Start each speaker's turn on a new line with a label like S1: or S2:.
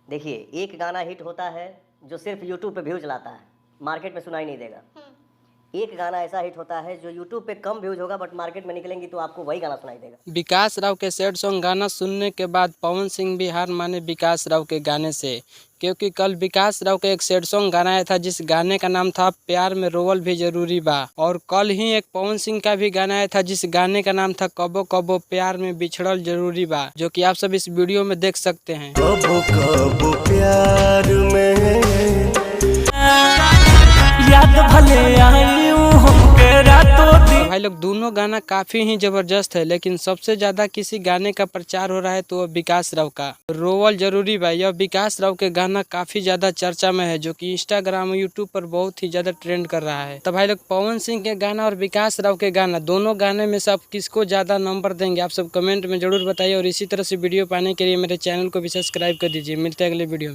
S1: देखिए, एक गाना हिट होता है जो सिर्फ यूट्यूब पे व्यूज लाता है, मार्केट में सुनाई नहीं देगा। एक गाना ऐसा हिट होता है जो यूट्यूब पे कम व्यूज होगा बट मार्केट में निकलेंगी तो आपको वही गाना सुनाई देगा।
S2: विकास राव के सैड सॉन्ग गाना सुनने के बाद पवन सिंह भी हार माने विकास राव के गाने से, क्योंकि कल विकास राव के एक सैड सॉन्ग गाना आया था जिस गाने का नाम था प्यार में रोवल भी जरूरी बा। और कल ही एक पवन सिंह का भी गाना आया था जिस गाने का नाम था कबो कबो प्यार में बिछड़ल जरूरी बा, जो कि आप सब इस वीडियो में देख सकते हैं।
S3: कबो कबो प्यार में याद भले आई हमके रातों दिन।
S2: भाई लोग दोनों गाना काफी ही जबरदस्त है, लेकिन सबसे ज्यादा किसी गाने का प्रचार हो रहा है तो वह विकास राव का रोवल जरूरी बा। यह विकास राव के गाना काफी ज्यादा चर्चा में है, जो कि इंस्टाग्राम और यूट्यूब पर बहुत ही ज्यादा ट्रेंड कर रहा है। तो भाई लोग पवन सिंह के गाना और विकास राव के गाना दोनों गाने में से आप किसको ज्यादा नंबर देंगे, आप सब कमेंट में जरूर बताइए। और इसी तरह से वीडियो पाने के लिए मेरे चैनल को भी सब्सक्राइब कर दीजिए। मिलते हैं अगले वीडियो में।